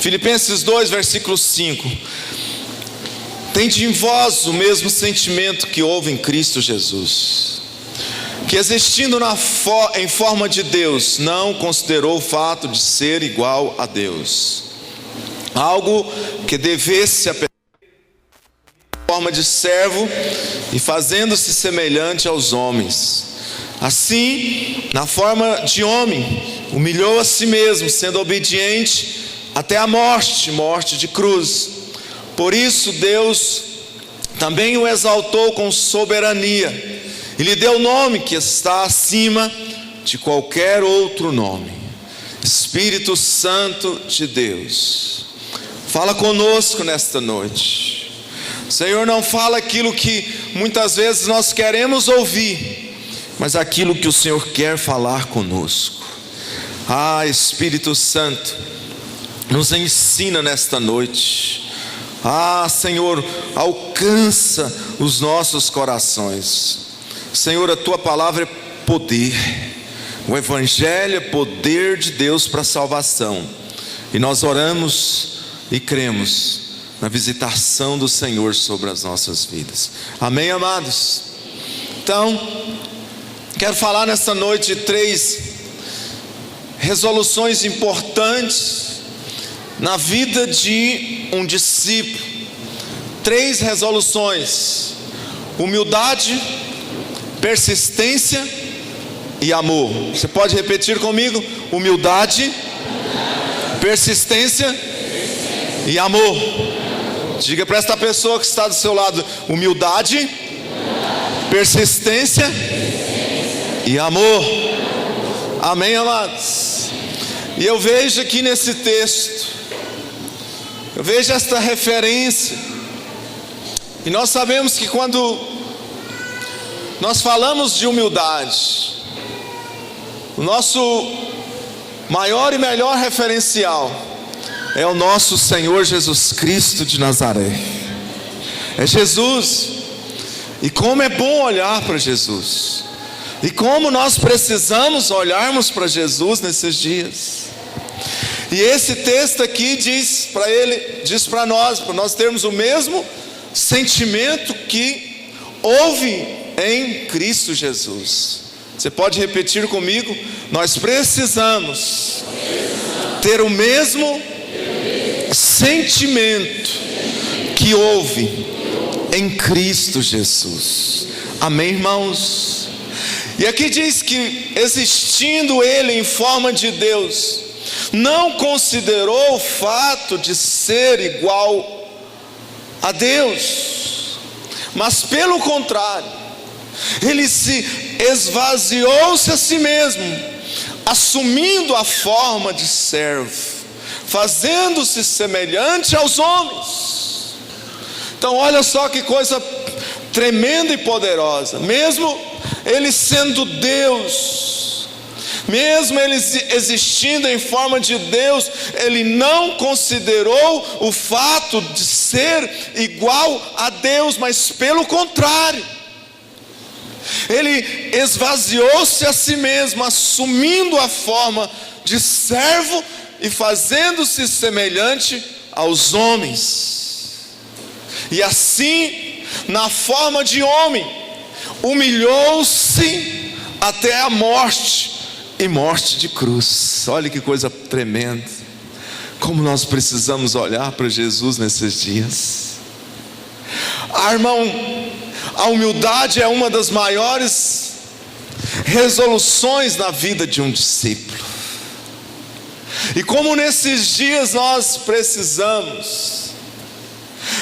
Filipenses 2, versículo 5. Tende em vós o mesmo sentimento que houve em Cristo Jesus, que existindo em forma de Deus, não considerou o fato de ser igual a Deus algo que devesse a forma de servo, e fazendo-se semelhante aos homens. Assim, na forma de homem, humilhou a si mesmo, sendo obediente até a morte, morte de cruz. Por isso Deus também o exaltou com soberania, e lhe deu o nome que está acima de qualquer outro nome. Espírito Santo de Deus, fala conosco nesta noite. Senhor, não fala aquilo que muitas vezes nós queremos ouvir, mas aquilo que o Senhor quer falar conosco. Espírito Santo, nos ensina nesta noite. Senhor, alcança os nossos corações. Senhor, a tua palavra é poder. O Evangelho é poder de Deus para a salvação. E nós oramos e cremos na visitação do Senhor sobre as nossas vidas. Amém, amados? Então, quero falar nessa noite de 3 resoluções importantes na vida de um discípulo. 3 resoluções: humildade, persistência e amor. Você pode repetir comigo? Humildade, persistência e amor. Diga para esta pessoa que está do seu lado: humildade, persistência e amor. Amém, amados? E eu vejo aqui nesse texto, eu vejo esta referência. E nós sabemos que quando nós falamos de humildade, o nosso maior e melhor referencial é o nosso Senhor Jesus Cristo de Nazaré. É Jesus. E como é bom olhar para Jesus, e como nós precisamos olharmos para Jesus nesses dias. E esse texto aqui diz para nós termos o mesmo sentimento que houve em Cristo Jesus. Você pode repetir comigo? Nós precisamos ter o mesmo sentimento que houve em Cristo Jesus. Amém, irmãos? E aqui diz que, existindo ele em forma de Deus, não considerou o fato de ser igual a Deus, mas pelo contrário, ele se esvaziou-se a si mesmo, assumindo a forma de servo, fazendo-se semelhante aos homens. Então olha só que coisa tremenda e poderosa. Mesmo ele sendo Deus, mesmo ele existindo em forma de Deus, ele não considerou o fato de ser igual a Deus, mas pelo contrário, ele esvaziou-se a si mesmo, assumindo a forma de servo e fazendo-se semelhante aos homens. E assim, na forma de homem, humilhou-se até a morte, e morte de cruz. Olha que coisa tremenda. Como nós precisamos olhar para Jesus nesses dias. Irmão, a humildade é uma das maiores resoluções na vida de um discípulo. E como nesses dias nós precisamos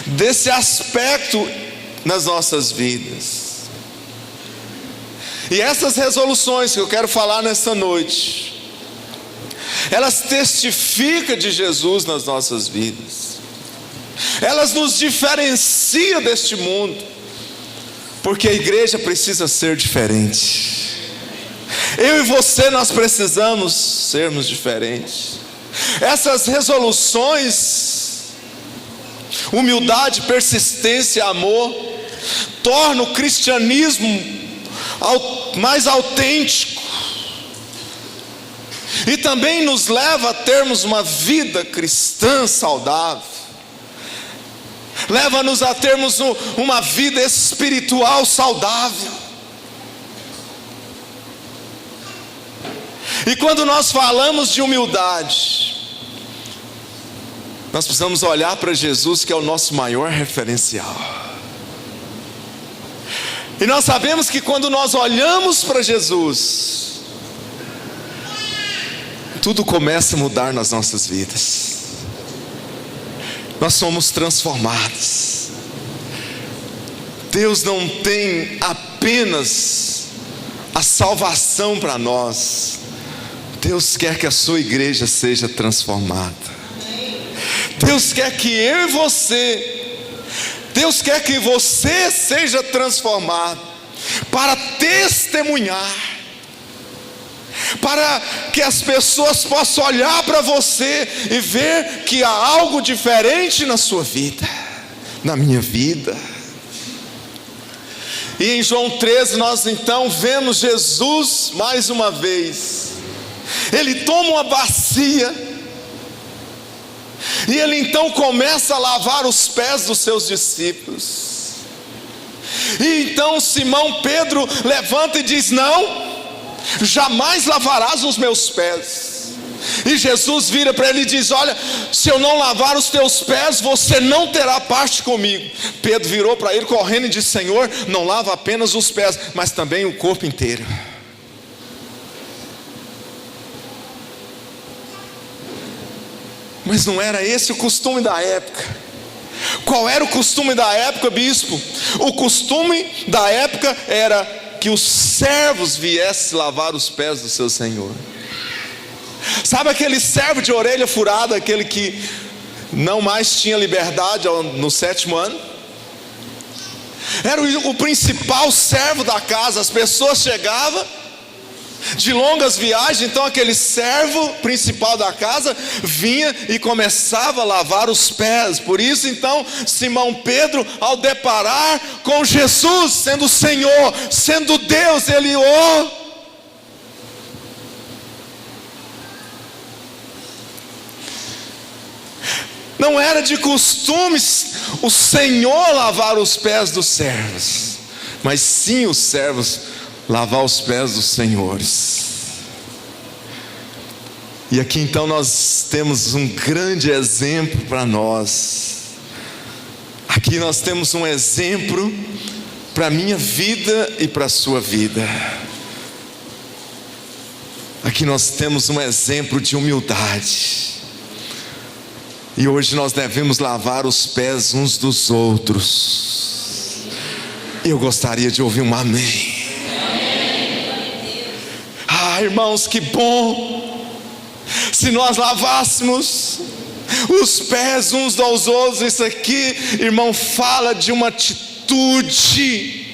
desse aspecto nas nossas vidas. E essas resoluções que eu quero falar nesta noite, elas testificam de Jesus nas nossas vidas. Elas nos diferenciam deste mundo, porque a igreja precisa ser diferente. Eu e você, nós precisamos sermos diferentes. Essas resoluções, humildade, persistência, amor, tornam o cristianismo mais autêntico. e também nos leva a termos uma vida cristã saudável, leva-nos a termos uma vida espiritual saudável. E quando nós falamos de humildade, nós precisamos olhar para Jesus, que é o nosso maior referencial. E nós sabemos que quando nós olhamos para Jesus, tudo começa a mudar nas nossas vidas. Nós somos transformados. Deus não tem apenas a salvação para nós. Deus quer que a sua igreja seja transformada. Deus quer que eu e você, Deus quer que você seja transformado para testemunhar, para que as pessoas possam olhar para você e ver que há algo diferente na sua vida, na minha vida. E em João 13 nós então vemos Jesus mais uma vez. Ele toma uma bacia e ele então começa a lavar os pés dos seus discípulos. E então Simão Pedro levanta e diz: não, jamais lavarás os meus pés. E Jesus vira para ele e diz: olha, se eu não lavar os teus pés, você não terá parte comigo. Pedro virou para ele correndo e disse: Senhor, não lava apenas os pés, mas também o corpo inteiro. Mas não era esse o costume da época. Qual era o costume da época, bispo? O costume da época era que os servos viessem lavar os pés do seu senhor. Sabe aquele servo de orelha furada, aquele que não mais tinha liberdade no 7º ano? Era o principal servo da casa. As pessoas chegavam de longas viagens, então aquele servo principal da casa vinha e começava a lavar os pés. Por isso então Simão Pedro, ao deparar com Jesus, sendo o Senhor, sendo Deus, ele não era de costumes o Senhor lavar os pés dos servos, mas sim os servos lavar os pés dos senhores. E aqui então nós temos um grande exemplo para nós. Aqui nós temos um exemplo para a minha vida e para a sua vida. Aqui nós temos um exemplo de humildade. E hoje nós devemos lavar os pés uns dos outros. Eu gostaria de ouvir um amém. Irmãos, que bom se nós lavássemos os pés uns aos outros. Isso aqui, irmão, fala de uma atitude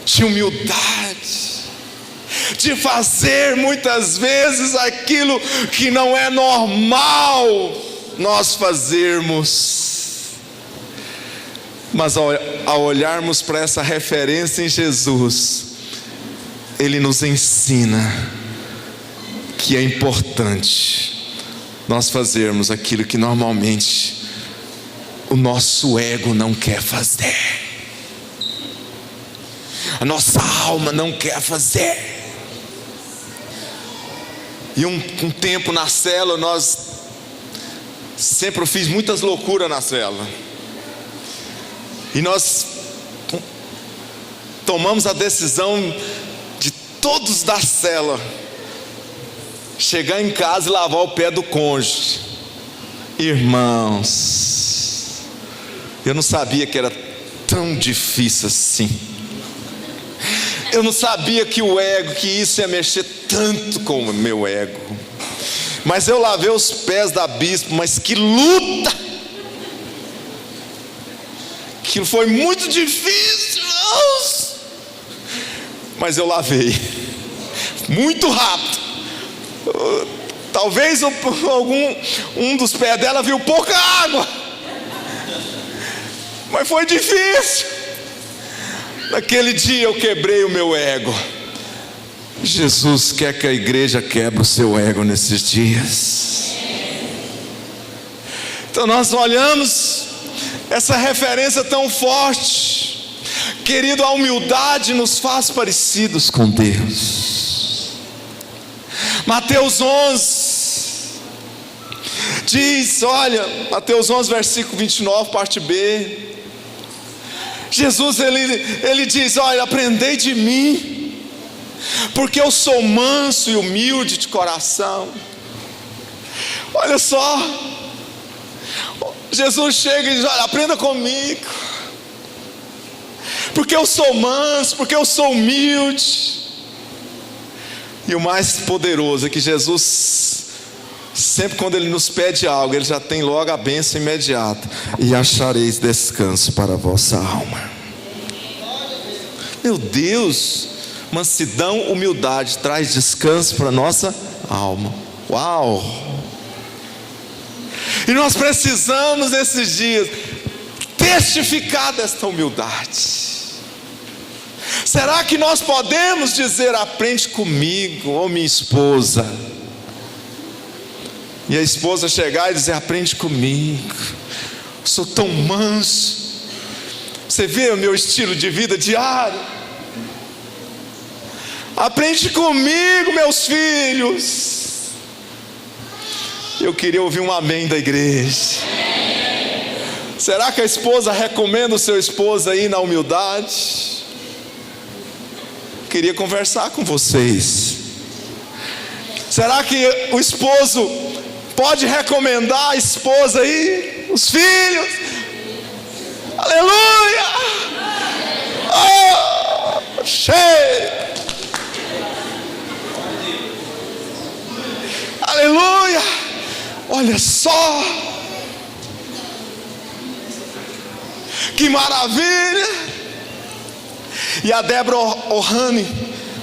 de humildade, de fazer muitas vezes aquilo que não é normal nós fazermos. Mas ao olharmos para essa referência em Jesus, Ele nos ensina que é importante nós fazermos aquilo que normalmente o nosso ego não quer fazer, a nossa alma não quer fazer. E um tempo na célula, eu fiz muitas loucuras na célula, e nós tomamos a decisão de todos da célula chegar em casa e lavar o pé do cônjuge. Irmãos, eu não sabia que era tão difícil assim. Eu não sabia que isso ia mexer tanto com o meu ego. Mas eu lavei os pés da bispo, mas que luta! Aquilo foi muito difícil, irmãos. Mas eu lavei muito rápido. Talvez um dos pés dela viu pouca água, mas foi difícil. Naquele dia eu quebrei o meu ego. Jesus quer que a igreja quebre o seu ego nesses dias. Então nós olhamos essa referência tão forte. Querido, a humildade nos faz parecidos com Deus. Mateus 11 diz, olha, Mateus 11 versículo 29, parte B. Jesus ele diz, olha, aprendei de mim, porque eu sou manso e humilde de coração. Olha só, Jesus chega e diz, olha, aprenda comigo, porque eu sou manso, porque eu sou humilde. E o mais poderoso é que Jesus, sempre quando Ele nos pede algo, Ele já tem logo a bênção imediata: e achareis descanso para a vossa alma. Meu Deus, mansidão, humildade traz descanso para a nossa alma. Uau! E nós precisamos nesses dias testificar desta humildade. Será que nós podemos dizer, aprende comigo, ô minha esposa? E a esposa chegar e dizer, aprende comigo, sou tão manso, você vê o meu estilo de vida diário, aprende comigo, meus filhos. Eu queria ouvir um amém da igreja. Será que a esposa recomenda o seu esposo aí na humildade? Queria conversar com vocês. Será que o esposo pode recomendar a esposa aí? Os filhos? Aleluia! Oh, cheio! Aleluia! Olha só! Que maravilha! E a Débora Ohane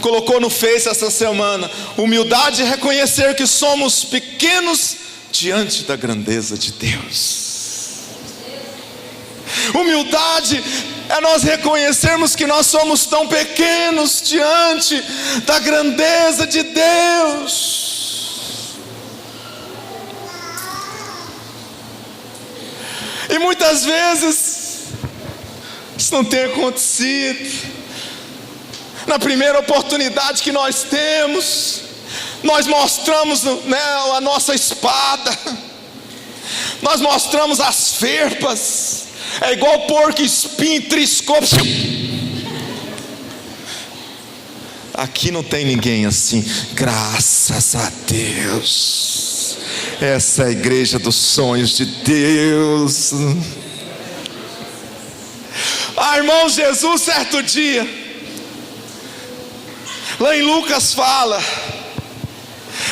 colocou no Face essa semana: humildade é reconhecer que somos pequenos diante da grandeza de Deus. Humildade é nós reconhecermos que nós somos tão pequenos diante da grandeza de Deus. E muitas vezes isso não tem acontecido. Na primeira oportunidade que nós temos, nós mostramos, né, a nossa espada, nós mostramos as ferpas. É igual porco espinho, triscou. Aqui não tem ninguém assim, graças a Deus. Essa é a igreja dos sonhos de Deus. Irmão, Jesus certo dia, lá em Lucas fala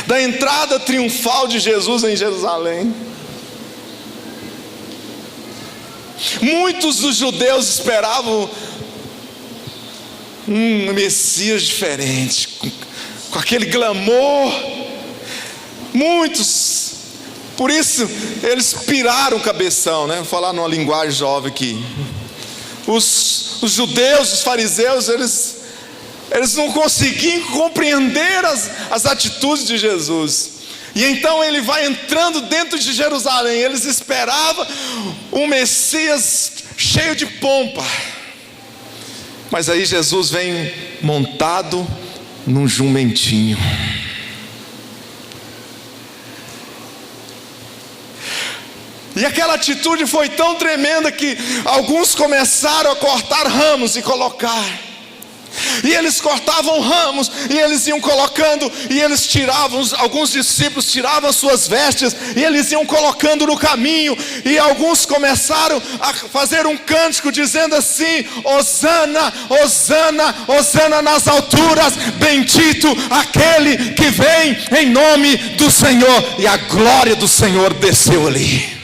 da entrada triunfal de Jesus em Jerusalém. Muitos dos judeus esperavam um Messias diferente, com aquele glamour. Muitos, por isso eles piraram o cabeção, né? Vou falar numa linguagem jovem aqui. Os judeus, os fariseus, eles não conseguiam compreender as atitudes de Jesus. E então ele vai entrando dentro de Jerusalém. Eles esperavam um Messias cheio de pompa, mas aí Jesus vem montado num jumentinho. E aquela atitude foi tão tremenda que alguns começaram a cortar ramos e colocar. E eles cortavam ramos e eles iam colocando, e eles tiravam, alguns discípulos tiravam suas vestes e eles iam colocando no caminho. E alguns começaram a fazer um cântico dizendo assim: Hosana, Hosana, Hosana nas alturas, bendito aquele que vem em nome do Senhor. E a glória do Senhor desceu ali.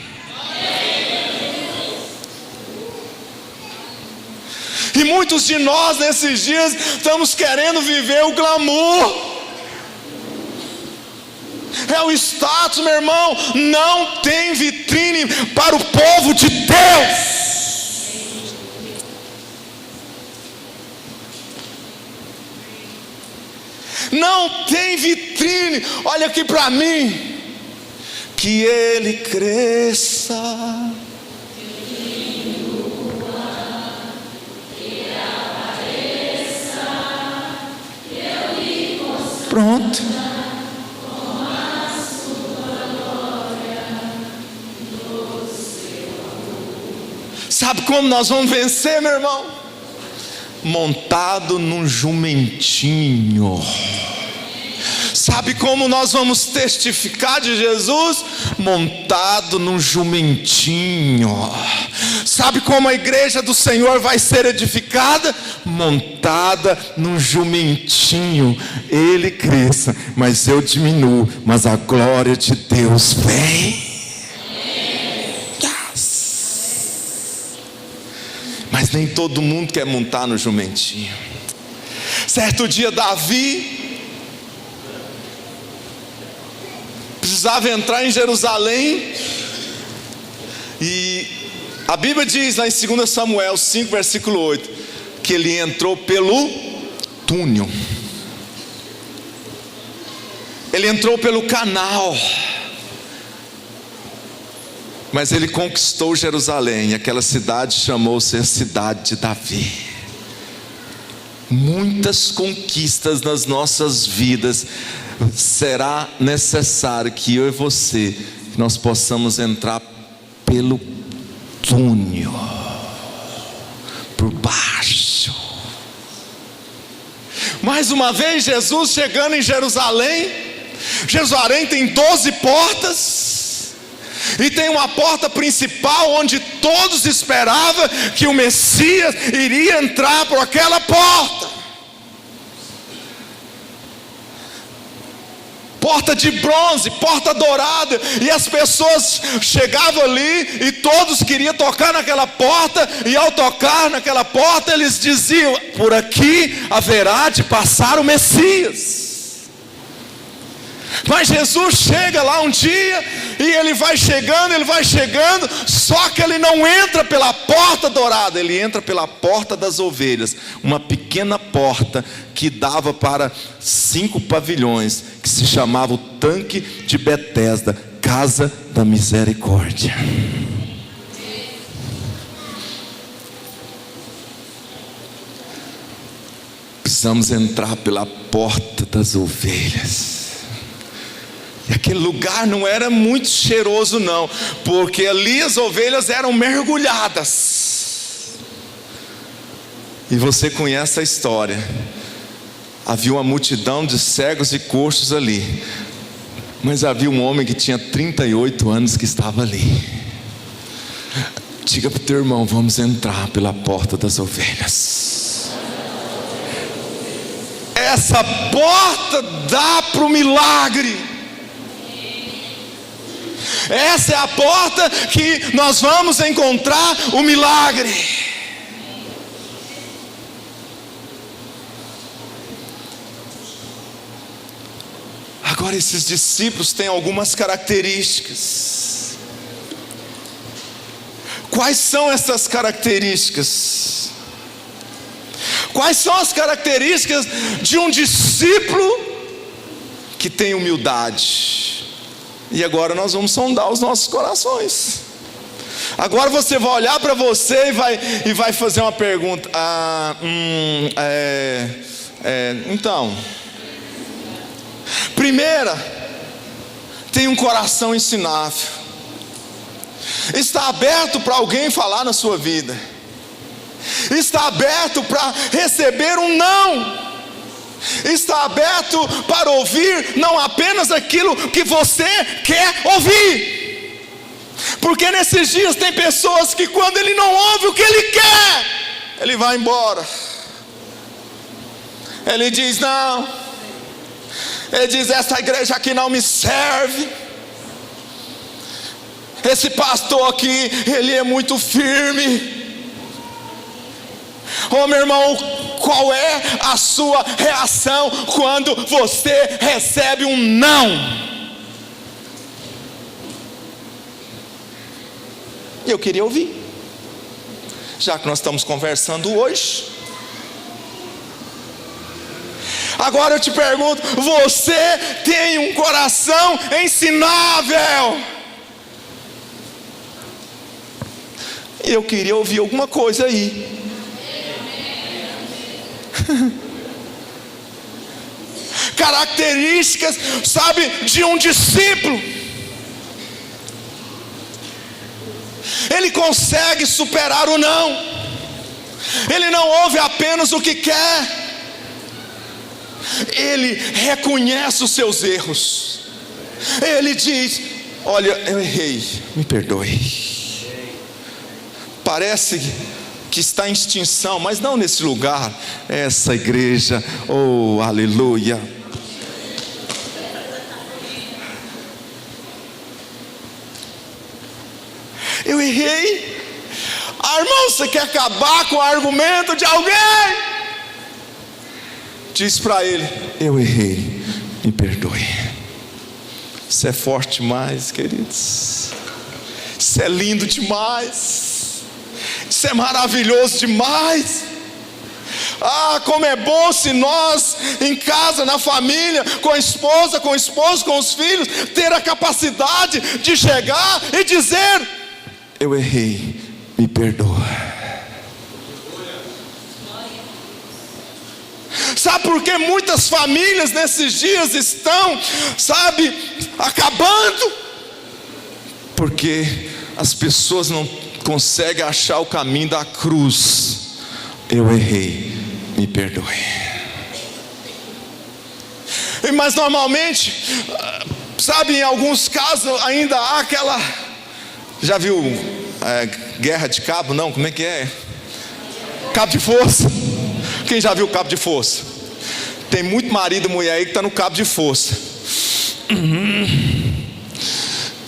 E muitos de nós nesses dias estamos querendo viver o glamour, é o status, meu irmão. Não tem vitrine para o povo de Deus. não tem vitrine, olha aqui para mim. Que ele cresça, pronto. Sabe como nós vamos vencer, meu irmão? Montado num jumentinho. Sabe como nós vamos testificar de Jesus? Montado num jumentinho. Sabe como a igreja do Senhor vai ser edificada? Montada num jumentinho. Ele cresça, mas eu diminuo, mas a glória de Deus vem. Mas nem todo mundo quer montar no jumentinho. Certo dia Davi precisava entrar em Jerusalém, e a Bíblia diz lá em 2 Samuel 5, versículo 8, que ele entrou pelo túnel, ele entrou pelo canal, mas ele conquistou Jerusalém, e aquela cidade chamou-se a cidade de Davi. Muitas conquistas nas nossas vidas, será necessário que eu e você, nós possamos entrar pelo túnel, por baixo. Mais uma vez Jesus chegando em Jerusalém. Jerusalém tem 12 portas, e tem uma porta principal onde todos esperavam que o Messias iria entrar por aquela porta. Porta de bronze, porta dourada, e as pessoas chegavam ali e todos queriam tocar naquela porta, e ao tocar naquela porta eles diziam: por aqui haverá de passar o Messias. Mas Jesus chega lá um dia, e ele vai chegando, só que ele não entra pela porta dourada, ele entra pela porta das ovelhas, uma pequena porta que dava para 5 pavilhões, que se chamava o Tanque de Betesda, Casa da Misericórdia. Precisamos entrar pela porta das ovelhas. E aquele lugar não era muito cheiroso não, porque ali as ovelhas eram mergulhadas. E você conhece a história. Havia uma multidão de cegos e coxos ali, mas havia um homem que tinha 38 anos que estava ali. Diga para o teu irmão: vamos entrar pela porta das ovelhas. Essa porta dá para o milagre. Essa é a porta que nós vamos encontrar o milagre. Agora, esses discípulos têm algumas características. Quais são essas características? Quais são as características de um discípulo que tem humildade? E agora nós vamos sondar os nossos corações. Agora você vai olhar para você e vai fazer uma pergunta. Então, primeira, tem um coração ensinável. Está aberto para alguém falar na sua vida. Está aberto para receber um não. Está aberto para ouvir não apenas aquilo que você quer ouvir. Porque nesses dias tem pessoas que quando ele não ouve o que ele quer, ele vai embora. Ele diz: não. Ele diz: essa igreja aqui não me serve. Esse pastor aqui, ele é muito firme. Oh, meu irmão, qual é a sua reação quando você recebe um não? Eu queria ouvir, já que nós estamos conversando hoje. Agora eu te pergunto: você tem um coração ensinável? E eu queria ouvir alguma coisa aí. Características, sabe, de um discípulo. Ele consegue superar o não. Ele não ouve apenas o que quer. Ele reconhece os seus erros. Ele diz: olha, eu errei, me perdoe. Parece que está em extinção, mas não nesse lugar. Essa igreja, oh aleluia. Eu errei. Irmão, você quer acabar com o argumento de alguém? Diz para ele: eu errei, me perdoe. Isso é forte demais, queridos. Isso é lindo demais. Isso é maravilhoso demais. Ah, como é bom se nós, em casa, na família, com a esposa, com o esposo, com os filhos, ter a capacidade de chegar e dizer: eu errei, me perdoa. Sabe por que muitas famílias nesses dias estão, sabe, acabando? Porque as pessoas não conseguem achar o caminho da cruz. Eu errei, me perdoe. Mas normalmente, sabe, em alguns casos ainda há aquela... Já viu guerra de cabo? Não, como é que é? Cabo de força. Quem já viu cabo de força? Tem muito marido e mulher aí que está no cabo de força.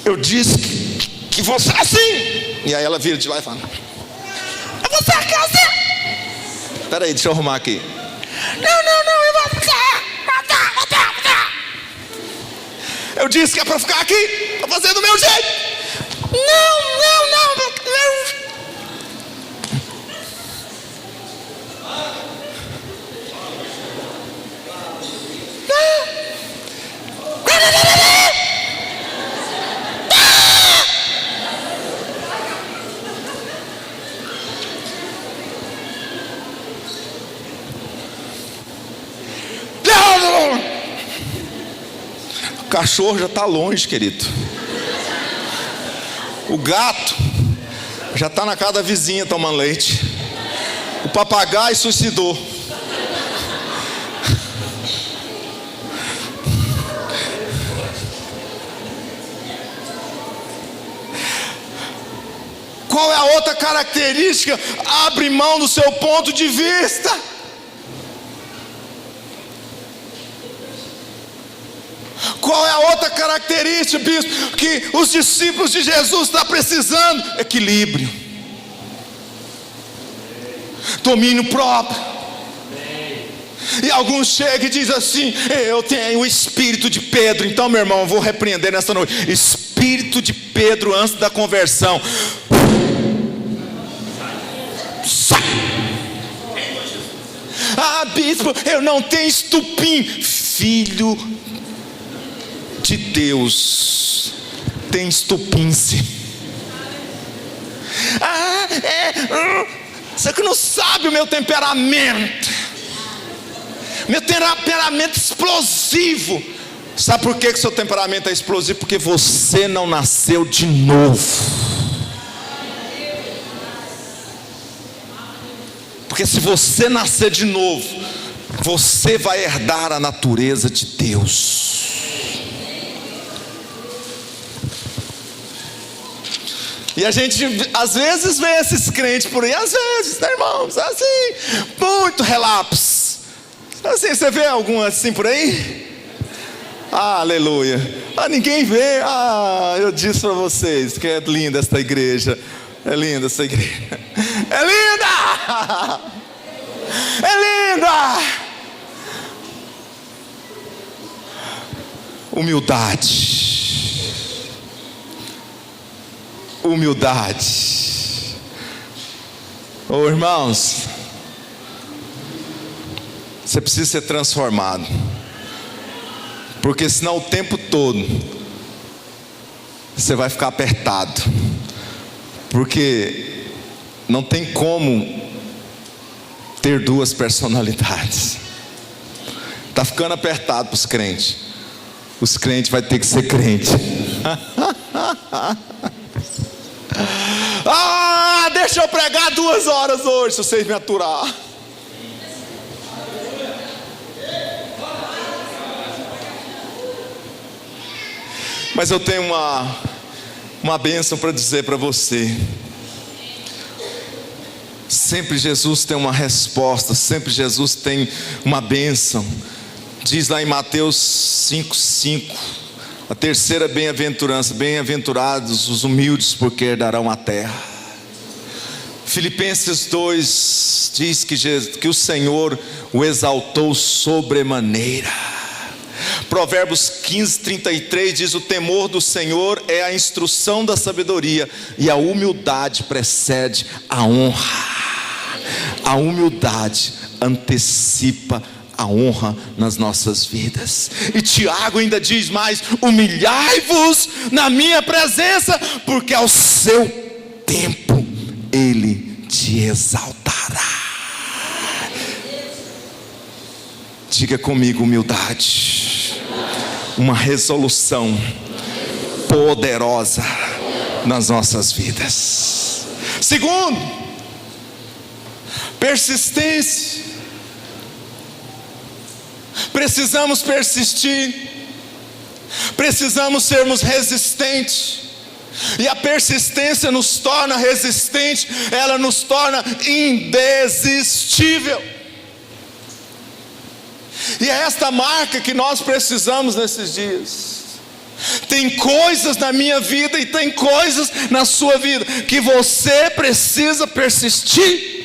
Eu disse que você é assim. E aí ela vira de lá e fala: você é assim. Espera aí, deixa eu arrumar aqui. Não, eu vou ficar. Eu disse que é para ficar aqui, para fazer do meu jeito. Não. O cachorro já está longe, querido. O gato já está na casa da vizinha tomando leite. O papagaio suicidou. Qual é a outra característica? Abre mão do seu ponto de vista. Qual é a outra característica, bispo, que os discípulos de Jesus estão precisando? Equilíbrio, domínio próprio. E alguns chegam e dizem assim: eu tenho o espírito de Pedro. Então, meu irmão, eu vou repreender nessa noite. Espírito de Pedro antes da conversão. Sai! Ah, bispo, eu não tenho estupim. Filho de Deus tem estupim-se. Você que não sabe o meu temperamento. Meu temperamento explosivo. Sabe por que seu temperamento é explosivo? Porque você não nasceu de novo. Porque se você nascer de novo, você vai herdar a natureza de Deus. E a gente às vezes vê esses crentes por aí, às vezes, né, irmãos? Assim, muito relapso. Assim, você vê algum assim por aí? Ah, aleluia. Ah, ninguém vê. Ah, eu disse para vocês que é linda esta igreja. É linda essa igreja. É linda! É linda! Humildade. Humildade. Ô irmãos, Você precisa ser transformado, porque senão o tempo todo você vai ficar apertado, porque não tem como ter duas personalidades. Está ficando apertado para os crentes. Os crentes vão ter que ser crente. Deixa eu pregar 2 horas hoje, se vocês me aturar. Mas eu tenho uma bênção para dizer para você. Sempre Jesus tem uma resposta, sempre Jesus tem uma bênção. Diz lá em Mateus 5:5, a terceira bem-aventurança: bem-aventurados os humildes, porque herdarão a terra. Filipenses 2 diz que o Senhor o exaltou sobremaneira. Provérbios 15:33 diz: o temor do Senhor é a instrução da sabedoria, e a humildade precede a honra. A humildade antecipa a honra nas nossas vidas. E Tiago ainda diz mais: humilhai-vos na minha presença, porque ao seu tempo Ele te exaltará. Diga comigo: humildade, uma resolução poderosa nas nossas vidas. Segundo, persistência. Precisamos persistir, precisamos sermos resistentes, e a persistência nos torna resistente, ela nos torna indesistível. E é esta marca que nós precisamos nesses dias. Tem coisas na minha vida e tem coisas na sua vida que você precisa persistir.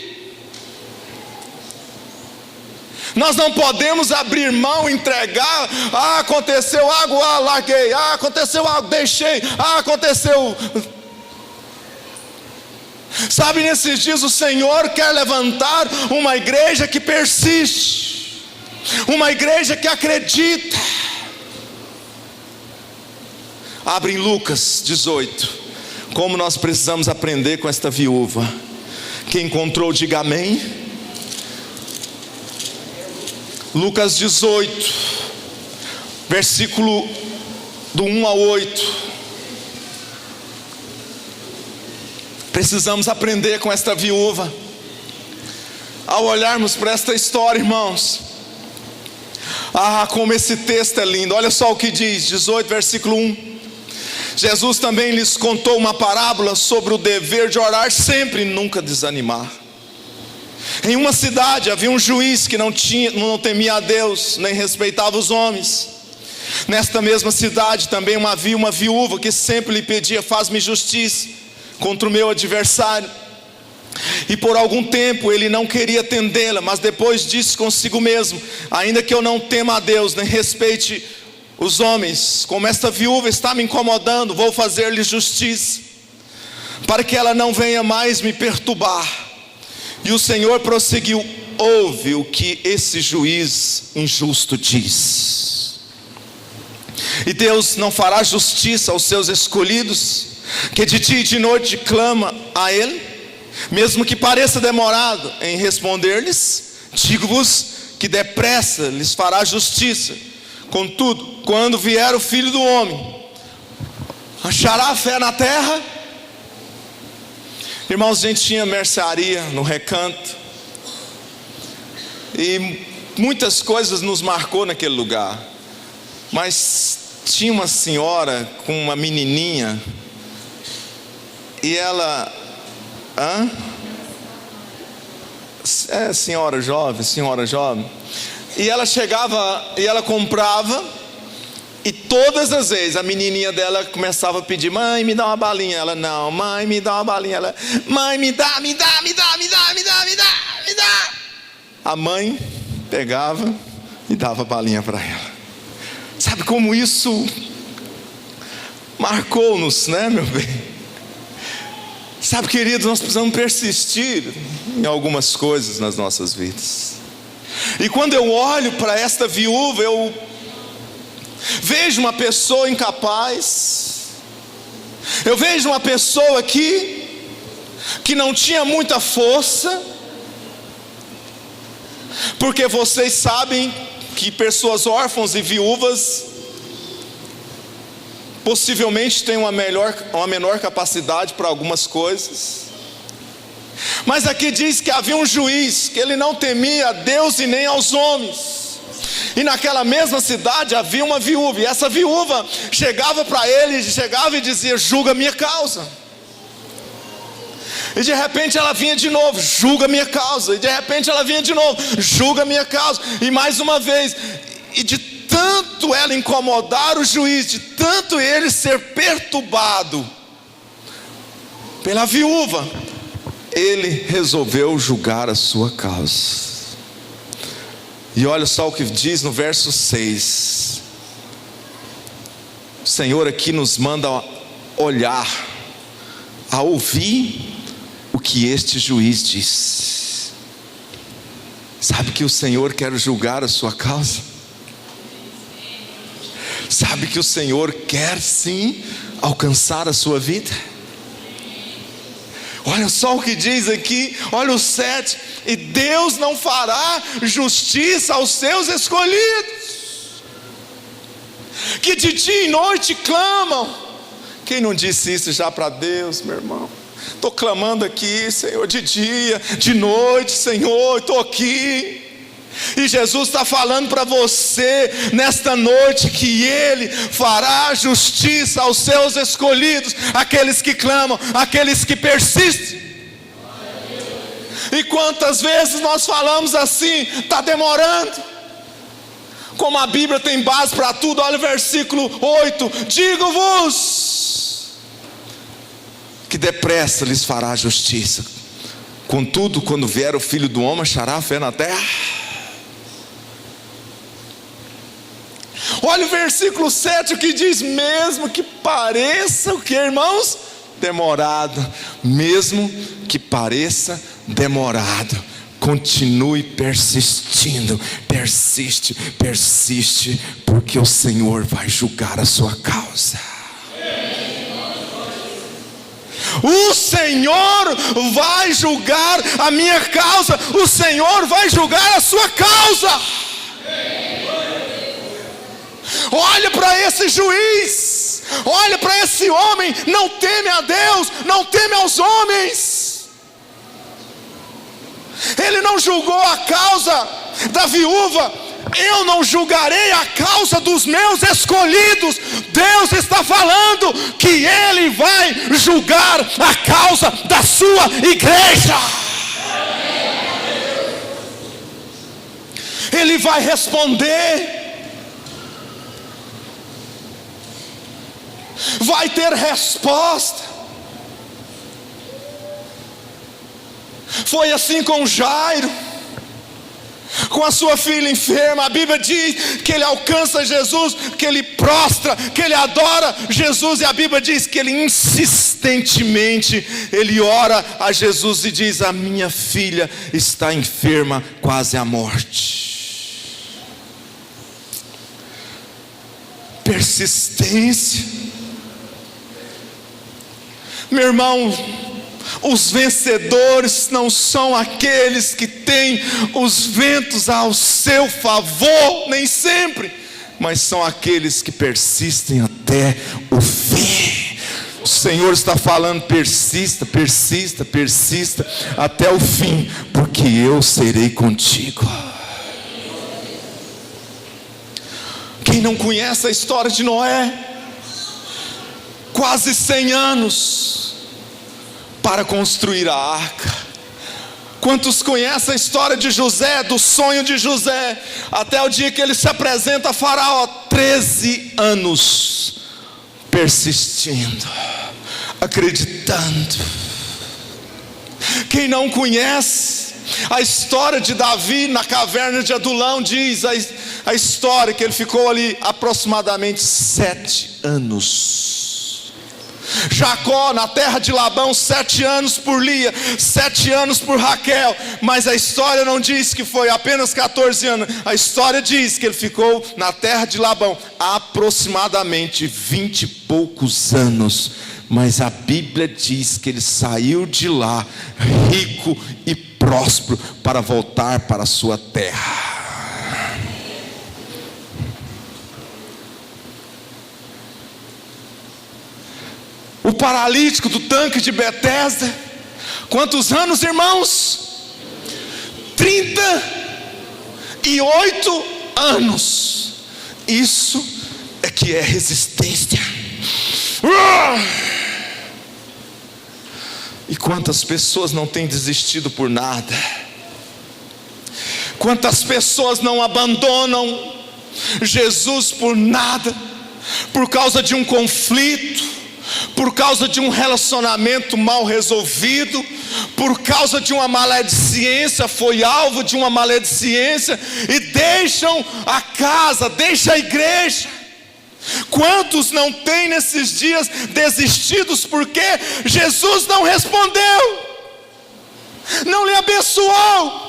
Nós não podemos abrir mão, entregar. Aconteceu algo, larguei. Aconteceu algo, deixei. Aconteceu. Sabe, nesses dias o Senhor quer levantar uma igreja que persiste, uma igreja que acredita. Abre em Lucas 18. Como nós precisamos aprender com esta viúva. Quem encontrou, diga amém. Lucas 18, versículo do 1 ao 8. Precisamos aprender com esta viúva. Ao olharmos para esta história, irmãos, como esse texto é lindo. Olha só o que diz, 18, versículo 1. Jesus também lhes contou uma parábola sobre o dever de orar sempre e nunca desanimar. Em uma cidade havia um juiz que não temia a Deus, nem respeitava os homens. Nesta mesma cidade também havia uma viúva que sempre lhe pedia: faz-me justiça contra o meu adversário. E por algum tempo ele não queria atendê-la, mas depois disse consigo mesmo: ainda que eu não tema a Deus, nem respeite os homens, como esta viúva está me incomodando, vou fazer-lhe justiça, para que ela não venha mais me perturbar. E o Senhor prosseguiu: ouve o que esse juiz injusto diz. E Deus não fará justiça aos seus escolhidos, que de dia e de noite clamam a Ele? Mesmo que pareça demorado em responder-lhes, digo-vos que depressa lhes fará justiça. Contudo, quando vier o Filho do Homem, achará fé na terra? Irmãos, a gente tinha mercearia no Recanto, e muitas coisas nos marcou naquele lugar. Mas tinha uma senhora com uma menininha, e ela, senhora jovem, e ela chegava e ela comprava. E todas as vezes a menininha dela começava a pedir: mãe, me dá uma balinha. Ela: não, mãe, me dá uma balinha. Ela: mãe, me dá. A mãe pegava e dava balinha para ela. Sabe como isso marcou-nos, né, meu bem? Sabe, queridos, nós precisamos persistir em algumas coisas nas nossas vidas. E quando eu olho para esta viúva, eu vejo uma pessoa incapaz, eu vejo uma pessoa aqui que não tinha muita força, porque vocês sabem que pessoas órfãs e viúvas possivelmente têm uma menor capacidade para algumas coisas. Mas aqui diz que havia um juiz, que ele não temia a Deus e nem aos homens. E naquela mesma cidade havia uma viúva, e essa viúva chegava para ele, chegava e dizia: julga minha causa. E de repente ela vinha de novo: julga minha causa. E de repente ela vinha de novo: julga minha causa. E mais uma vez, e de tanto ela incomodar o juiz, de tanto ele ser perturbado pela viúva, ele resolveu julgar a sua causa. E olha só o que diz no verso 6. O Senhor aqui nos manda olhar, a ouvir o que este juiz diz. Sabe que o Senhor quer julgar a sua causa? Sabe que o Senhor quer sim alcançar a sua vida? Olha só o que diz aqui, olha o 7: e Deus não fará justiça aos seus escolhidos, que de dia e noite clamam. Quem não disse isso já para Deus, meu irmão? Estou clamando aqui, Senhor, de dia, de noite, Senhor, estou aqui. E Jesus está falando para você nesta noite que Ele fará justiça aos seus escolhidos, aqueles que clamam, aqueles que persistem. E quantas vezes nós falamos assim: está demorando. Como a Bíblia tem base para tudo, olha o versículo 8: digo-vos que depressa lhes fará justiça. Contudo, quando vier o Filho do Homem, achará fé na terra? Olha o versículo 7, o que diz: mesmo que pareça o que, irmãos? Demorado. Mesmo que pareça demorado, continue persistindo. Persiste, persiste, porque o Senhor vai julgar a sua causa. O Senhor vai julgar a minha causa. O Senhor vai julgar a sua causa. Olha para esse juiz, olha para esse homem, não teme a Deus, não teme aos homens. Ele não julgou a causa da viúva: eu não julgarei a causa dos meus escolhidos. Deus está falando que Ele vai julgar a causa da sua igreja. Ele vai responder, vai ter resposta. Foi assim com Jairo, com a sua filha enferma. A Bíblia diz que ele alcança Jesus, que ele prostra, que ele adora Jesus. E a Bíblia diz que ele insistentemente, ele ora a Jesus e diz: a minha filha está enferma, quase à morte. Persistência. Meu irmão, os vencedores não são aqueles que têm os ventos ao seu favor, nem sempre, mas são aqueles que persistem até o fim. O Senhor está falando: persista, persista, persista até o fim, porque eu serei contigo. Quem não conhece a história de Noé? Quase 100 anos para construir a arca. Quantos conhecem a história de José, do sonho de José, até o dia que ele se apresenta a Faraó? 13 anos persistindo, acreditando. Quem não conhece a história de Davi na caverna de Adulão? Diz a história que ele ficou ali aproximadamente 7 anos. Jacó na terra de Labão, 7 anos por Lia, 7 anos por Raquel. Mas a história não diz que foi apenas 14 anos. A história diz que ele ficou na terra de Labão aproximadamente 20 e poucos anos. Mas a Bíblia diz que ele saiu de lá rico e próspero para voltar para a sua terra. O paralítico do tanque de Betesda, quantos anos, irmãos? 38 anos. Isso é que é resistência. E quantas pessoas não têm desistido por nada? Quantas pessoas não abandonam Jesus por nada? Por causa de um conflito, por causa de um relacionamento mal resolvido, por causa de uma maledicência, foi alvo de uma maledicência, e deixam a casa, deixam a igreja. Quantos não têm nesses dias desistidos porque Jesus não respondeu, não lhe abençoou,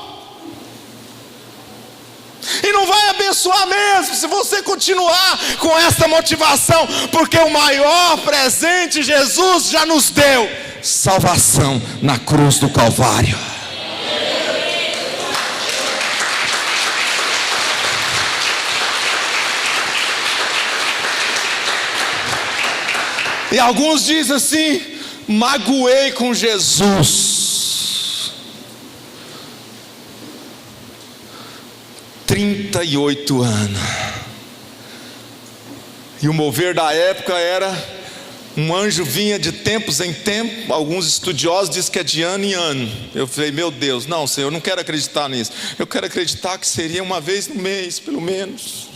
e não vai abençoar mesmo se você continuar com essa motivação, porque o maior presente Jesus já nos deu: salvação na cruz do Calvário. E alguns dizem assim: magoei com Jesus. 38 anos. E o mover da época era: um anjo vinha de tempos em tempo. Alguns estudiosos dizem que é de ano em ano. Eu falei: meu Deus, não, Senhor, eu não quero acreditar nisso. Eu quero acreditar que seria uma vez no mês, pelo menos.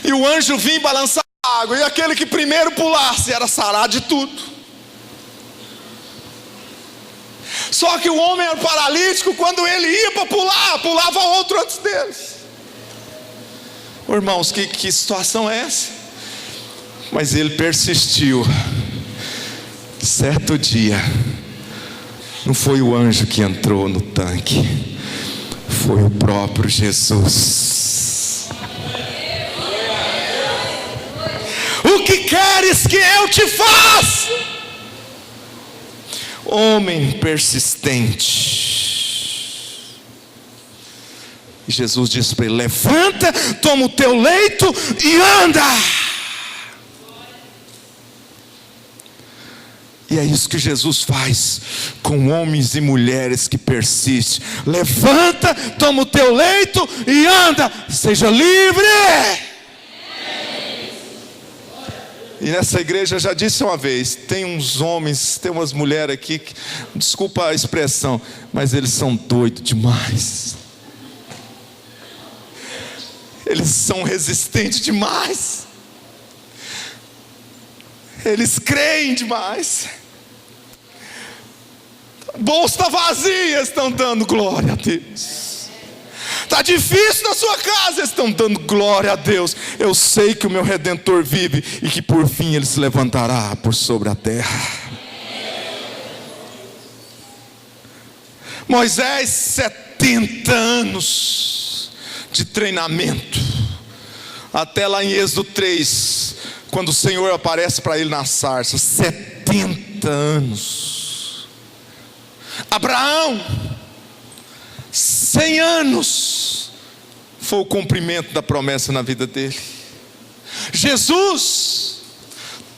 E o anjo vinha balançar a água, e aquele que primeiro pulasse era sarado de tudo. Só que o homem era paralítico, quando ele ia para pular, pulava outro antes dele. Oh, irmãos, que situação é essa? Mas ele persistiu. Certo dia, não foi o anjo que entrou no tanque, foi o próprio Jesus. O que queres que eu te faça? Homem persistente. E Jesus disse para ele: levanta, toma o teu leito e anda. E é isso que Jesus faz com homens e mulheres que persistem. Levanta, toma o teu leito e anda, seja livre. E nessa igreja, eu já disse uma vez, tem uns homens, tem umas mulheres aqui que, desculpa a expressão, mas eles são doidos demais. Eles são resistentes demais. Eles creem demais. A bolsa está vazia, estão dando glória a Deus. Está difícil na sua casa, eles estão dando glória a Deus. Eu sei que o meu Redentor vive e que por fim ele se levantará por sobre a terra. Moisés, 70 anos de treinamento, até lá em Êxodo 3, quando o Senhor aparece para ele na sarça. 70 anos. Abraão, 100 anos foi o cumprimento da promessa na vida dele. Jesus,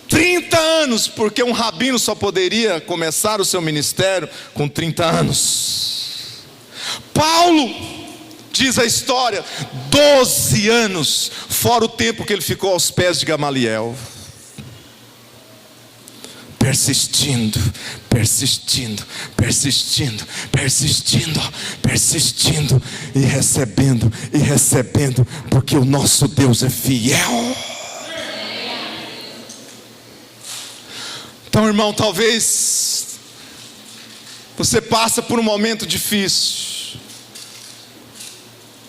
30 anos, porque um rabino só poderia começar o seu ministério com 30 anos. Paulo, diz a história, 12 anos, fora o tempo que ele ficou aos pés de Gamaliel. Persistindo, persistindo, persistindo, persistindo, persistindo, e recebendo, porque o nosso Deus é fiel. Então, irmão, talvez você passe por um momento difícil.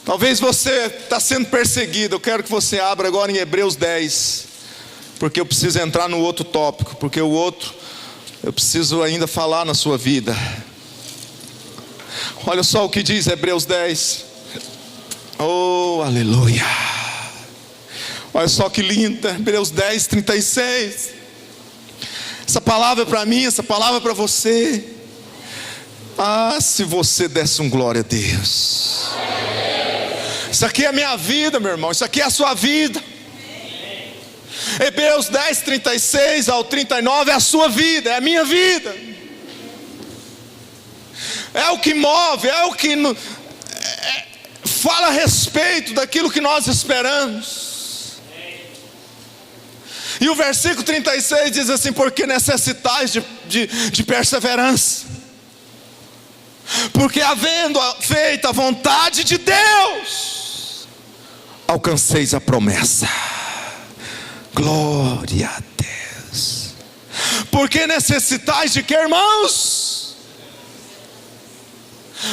Talvez você está sendo perseguido. Eu quero que você abra agora em Hebreus 10. porque eu preciso entrar no outro tópico, porque o outro eu preciso ainda falar na sua vida. Olha só o que diz Hebreus 10. Oh, aleluia. Olha só que linda, Hebreus 10, 36. Essa palavra é para mim, essa palavra é para você. Ah, se você desse um glória a Deus. Isso aqui é a minha vida, meu irmão, isso aqui é a sua vida. Hebreus 10, 36 ao 39 é a sua vida, é a minha vida. É o que move, é o que fala a respeito daquilo que nós esperamos. E o versículo 36 diz assim: porque necessitais de perseverança, porque havendo feito a vontade de Deus, alcanceis a promessa. Glória a Deus. Porque necessitais de que, irmãos?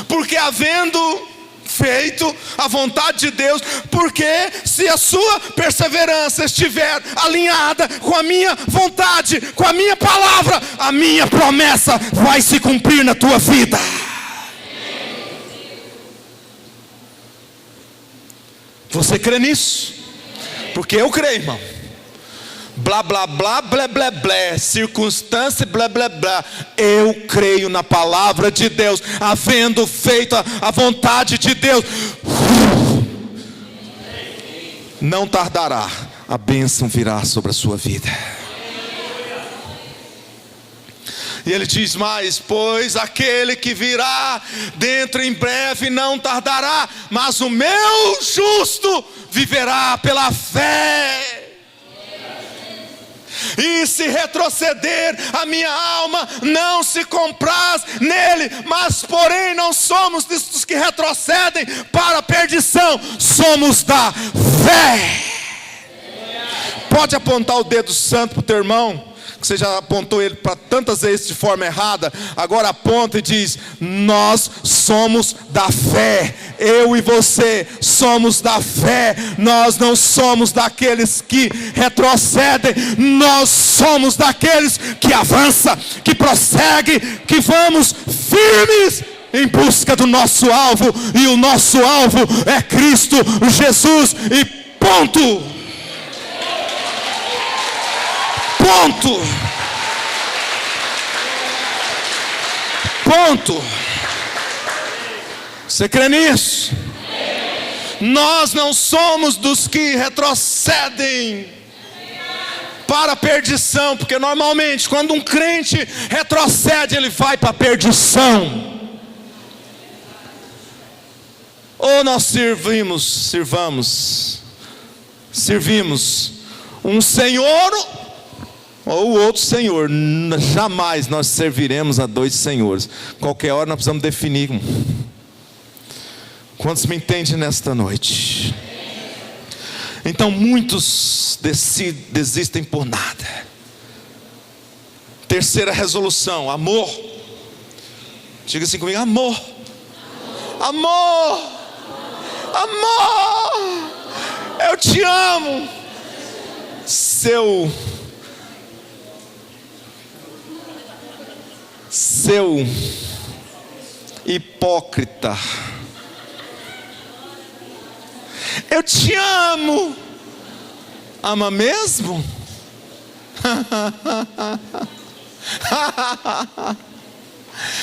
Porque havendo feito a vontade de Deus, porque se a sua perseverança estiver alinhada com a minha vontade, com a minha palavra, a minha promessa vai se cumprir na tua vida. Você crê nisso? Porque eu creio, irmão. Blá blá blá blá blá blá, circunstância blá blá blá. Eu creio na palavra de Deus, havendo feito a vontade de Deus, não tardará, a bênção virá sobre a sua vida. E ele diz mais: pois aquele que virá dentro em breve não tardará, mas o meu justo viverá pela fé. E se retroceder, a minha alma não se compraz nele. Mas porém não somos dos que retrocedem para a perdição, somos da fé. Pode apontar o dedo santo para o teu irmão, que você já apontou ele para tantas vezes de forma errada. Agora aponta e diz: nós somos da fé. Eu e você somos da fé. Nós não somos daqueles que retrocedem, nós somos daqueles que avançam, que prosseguem, que vamos firmes em busca do nosso alvo. E o nosso alvo é Cristo Jesus. E ponto. Ponto. Ponto. Você crê nisso? Nós não somos dos que retrocedem para a perdição, porque normalmente quando um crente retrocede, ele vai para a perdição. Ou nós servimos um Senhor ou o outro Senhor. Jamais nós serviremos a dois senhores. Qualquer hora nós precisamos definir um. Quantos me entendem nesta noite? Então muitos desistem por nada. Terceira resolução: amor. Diga assim comigo: amor. Amor. Amor. Eu te amo. Seu hipócrita, eu te amo. Ama mesmo?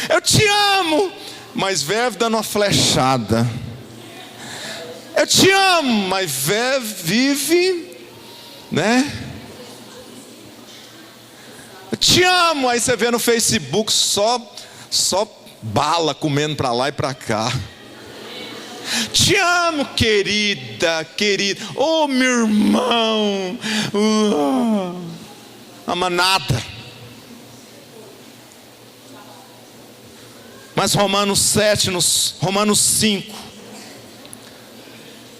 Eu te amo, mas vive dando uma flechada. Eu te amo, mas vive, né? Eu te amo, aí você vê no Facebook só bala comendo para lá e para cá. Te amo, querida, querido. Oh, meu irmão. Ama nada. Mas Romanos 5,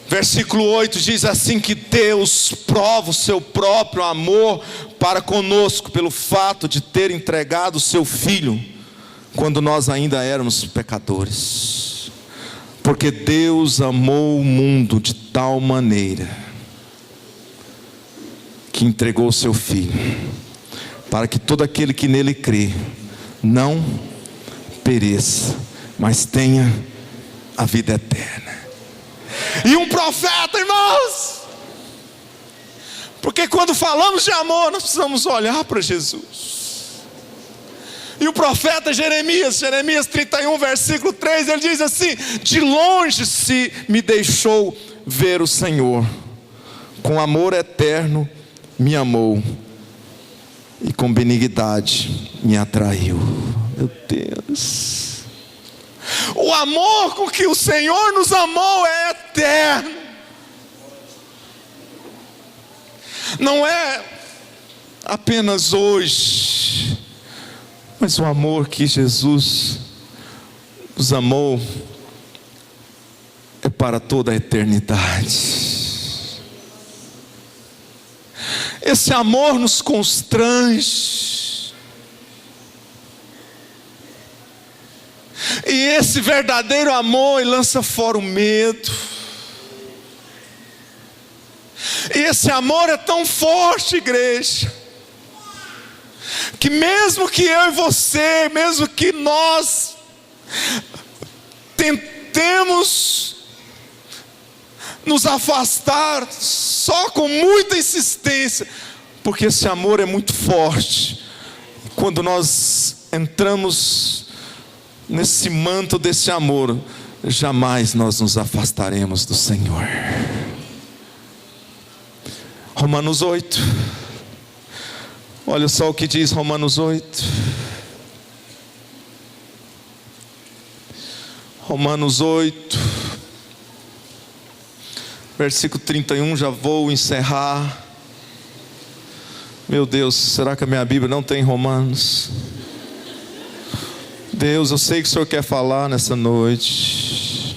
versículo 8 diz assim: que Deus prova o seu próprio amor para conosco pelo fato de ter entregado o seu Filho quando nós ainda éramos pecadores. Porque Deus amou o mundo de tal maneira que entregou o seu Filho, para que todo aquele que nele crê não pereça, mas tenha a vida eterna. E um profeta, irmãos, porque quando falamos de amor, nós precisamos olhar para Jesus. E o profeta Jeremias 31, versículo 3, ele diz assim: de longe se me deixou ver o Senhor, com amor eterno me amou, e com benignidade me atraiu. Meu Deus, o amor com que o Senhor nos amou é eterno. Não é apenas hoje, mas o amor que Jesus nos amou é para toda a eternidade. Esse amor nos constrange, e esse verdadeiro amor lança fora o medo. E esse amor é tão forte, igreja, que mesmo que eu e você, mesmo que nós tentemos nos afastar só com muita insistência, porque esse amor é muito forte, quando nós entramos nesse manto desse amor, jamais nós nos afastaremos do Senhor. Romanos 8, olha só o que diz Romanos 8. Romanos 8, versículo 31, já vou encerrar. Meu Deus, será que a minha Bíblia não tem Romanos? Deus, eu sei que o Senhor quer falar nessa noite.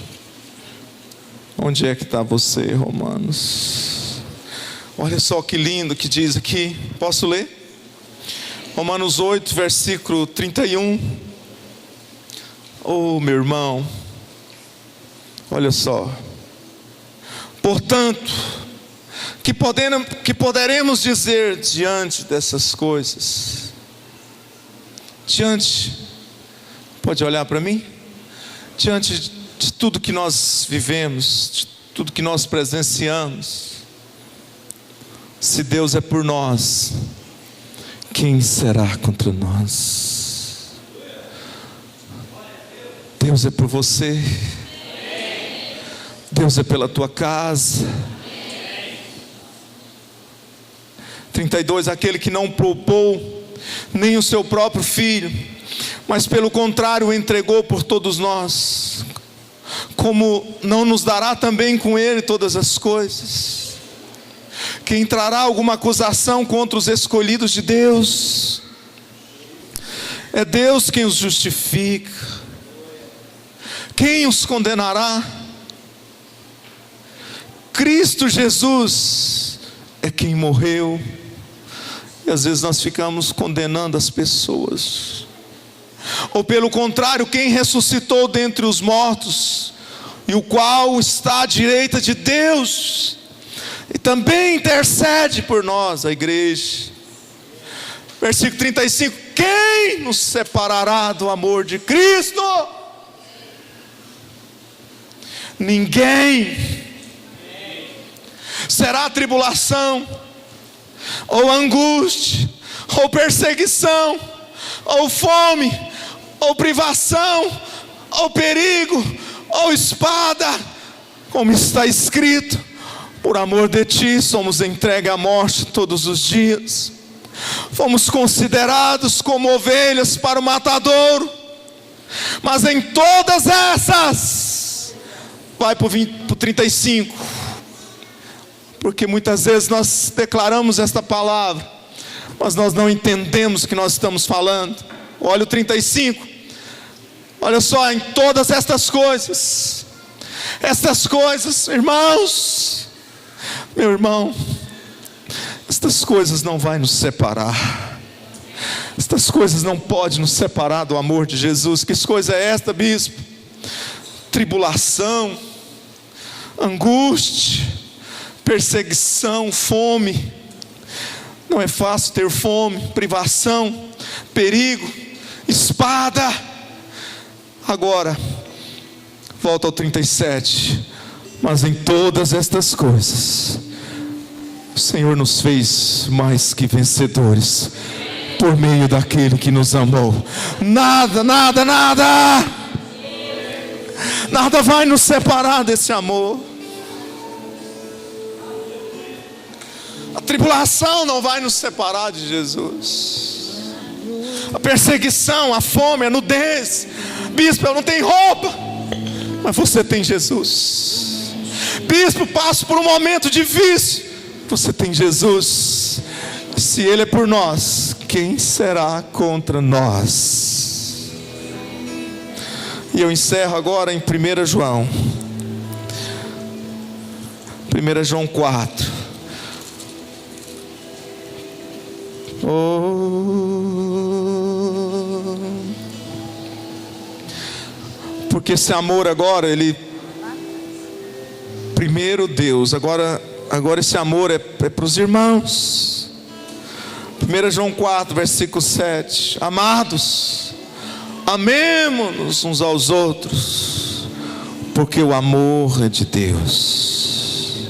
Onde é que está você, Romanos? Olha só que lindo que diz aqui. Posso ler? Romanos 8, versículo 31. Oh, meu irmão, olha só. Portanto, que poderemos dizer diante dessas coisas? Pode olhar para mim? Diante de tudo que nós vivemos, de tudo que nós presenciamos, se Deus é por nós, quem será contra nós? Deus é por você, Deus é pela tua casa. 32, aquele que não poupou nem o seu próprio filho, mas pelo contrário o entregou por todos nós, como não nos dará também com ele todas as coisas? Que entrará alguma acusação contra os escolhidos de Deus? É Deus quem os justifica. Quem os condenará? Cristo Jesus é quem morreu. E às vezes nós ficamos condenando as pessoas. Ou pelo contrário, quem ressuscitou dentre os mortos, e o qual está à direita de Deus, e também intercede por nós, a igreja. Versículo 35, quem nos separará do amor de Cristo? Ninguém. Será tribulação, ou angústia, ou perseguição, ou fome, ou privação, ou perigo, ou espada, como está escrito: por amor de ti somos entregues à morte todos os dias, fomos considerados como ovelhas para o matadouro. Mas em todas essas, vai para o 35, porque muitas vezes nós declaramos esta palavra, mas nós não entendemos o que nós estamos falando. Olha o 35, olha só: em todas estas coisas, irmãos, meu irmão, estas coisas não vão nos separar. Estas coisas não podem nos separar do amor de Jesus. Que coisa é esta, bispo? Tribulação, angústia, perseguição, fome. Não é fácil ter fome, privação, perigo, espada. Agora, volta ao 37. Mas em todas estas coisas, o Senhor nos fez mais que vencedores, por meio daquele que nos amou. Nada vai nos separar desse amor. A tribulação não vai nos separar de Jesus. A perseguição, a fome, a nudez. Bispo, eu não tenho roupa, mas você tem Jesus. Bispo, passo por um momento difícil, você tem Jesus. Se Ele é por nós, quem será contra nós? E eu encerro agora em 1 João 4. Porque esse amor agora, ele... Primeiro Deus, agora esse amor é para os irmãos. 1 João 4, versículo 7. Amados, amemo-nos uns aos outros, porque o amor é de Deus.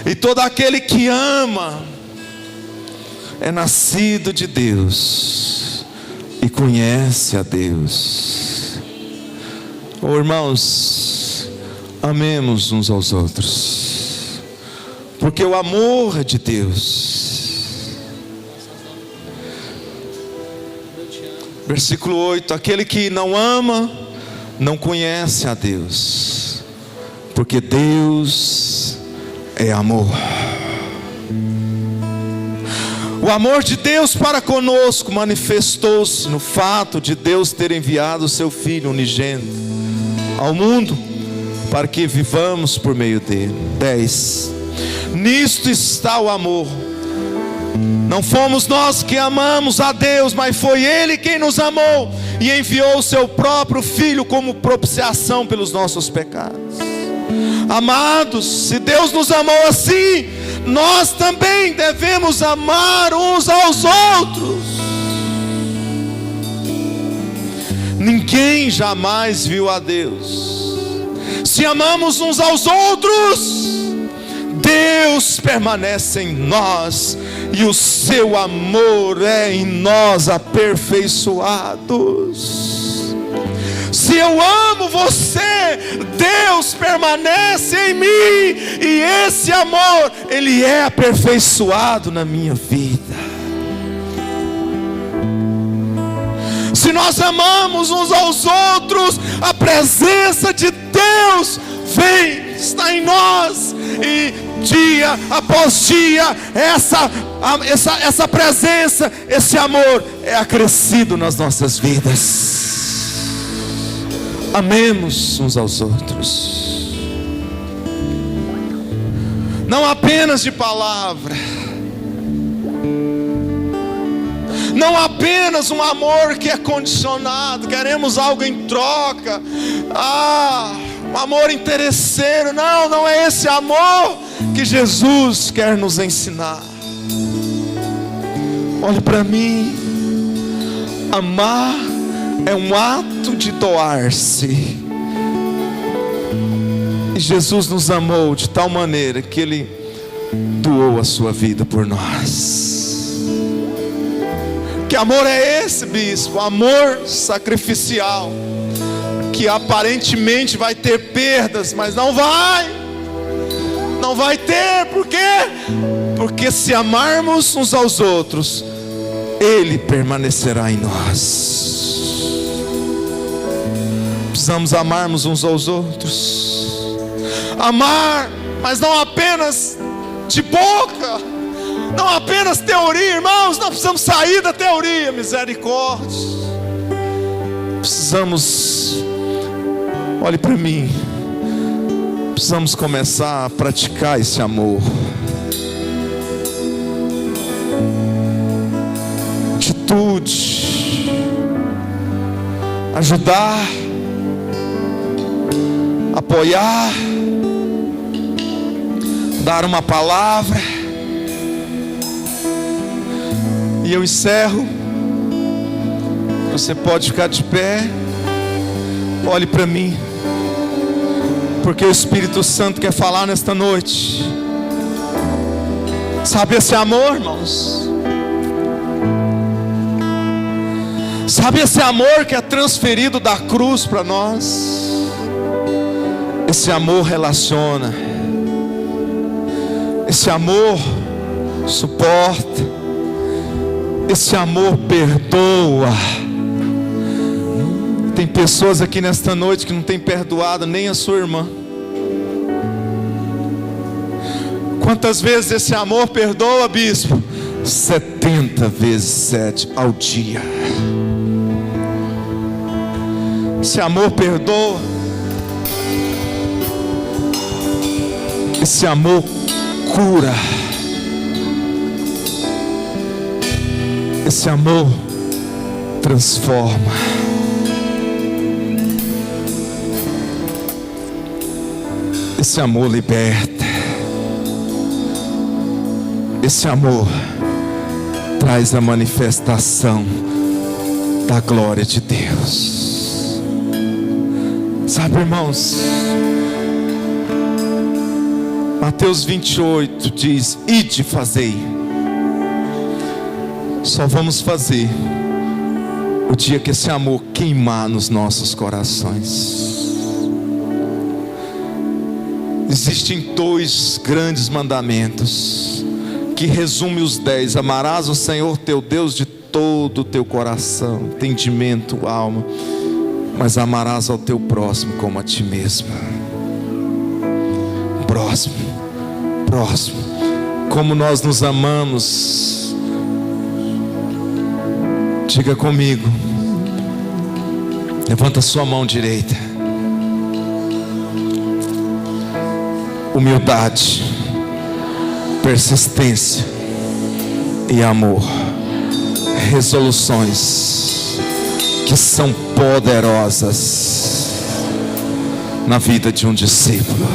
E todo aquele que ama é nascido de Deus e conhece a Deus. Irmãos, amemos uns aos outros, porque o amor é de Deus. Versículo 8: aquele que não ama, não conhece a Deus, porque Deus é amor. O amor de Deus para conosco manifestou-se no fato de Deus ter enviado o seu Filho unigênito ao mundo, para que vivamos por meio dele. 10. Nisto está o amor. Não fomos nós que amamos a Deus, mas foi Ele quem nos amou e enviou o seu próprio Filho como propiciação pelos nossos pecados. Amados, se Deus nos amou assim, nós também devemos amar uns aos outros. Ninguém jamais viu a Deus. Se amamos uns aos outros, Deus permanece em nós e o seu amor é em nós aperfeiçoados. Se eu amo você, Deus permanece em mim e esse amor, ele é aperfeiçoado na minha vida. Se nós amamos uns aos outros, a presença de Deus vem, está em nós, e dia após dia essa presença, esse amor é acrescido nas nossas vidas. Amemos uns aos outros, não apenas de palavra, não apenas um amor que é condicionado, queremos algo em troca, um amor interesseiro. Não é esse amor que Jesus quer nos ensinar. Olhe para mim, amar é um ato de doar-se, e Jesus nos amou de tal maneira que Ele doou a sua vida por nós. Que amor é esse, bispo? Amor sacrificial, que aparentemente vai ter perdas, mas não vai ter. Por quê? Porque se amarmos uns aos outros, Ele permanecerá em nós. Precisamos amarmos uns aos outros. Amar, mas não apenas de boca, não apenas teoria, irmãos. Não precisamos sair da teoria, misericórdia. Precisamos, olhe para mim, precisamos começar a praticar esse amor. Atitude, ajudar, apoiar, dar uma palavra. E eu encerro. Você pode ficar de pé. Olhe para mim, porque o Espírito Santo quer falar nesta noite. Sabe esse amor, irmãos? Sabe esse amor que é transferido da cruz para nós? Esse amor relaciona. Esse amor suporta. Esse amor perdoa. Tem pessoas aqui nesta noite que não tem perdoado nem a sua irmã. Quantas vezes esse amor perdoa, bispo? 70 vezes 7 ao dia. Esse amor perdoa. Esse amor cura. Esse amor transforma. Esse amor liberta. Esse amor traz a manifestação da glória de Deus. Sabe, irmãos, Mateus 28 diz: ide, fazei. Só vamos fazer o dia que esse amor queimar nos nossos corações. Existem 2 grandes mandamentos que resume os 10: amarás o Senhor teu Deus de todo o teu coração, entendimento, alma, mas amarás ao teu próximo como a ti mesmo. Próximo, como nós nos amamos. Diga comigo, levanta sua mão direita. Humildade, persistência e amor. Resoluções que são poderosas na vida de um discípulo.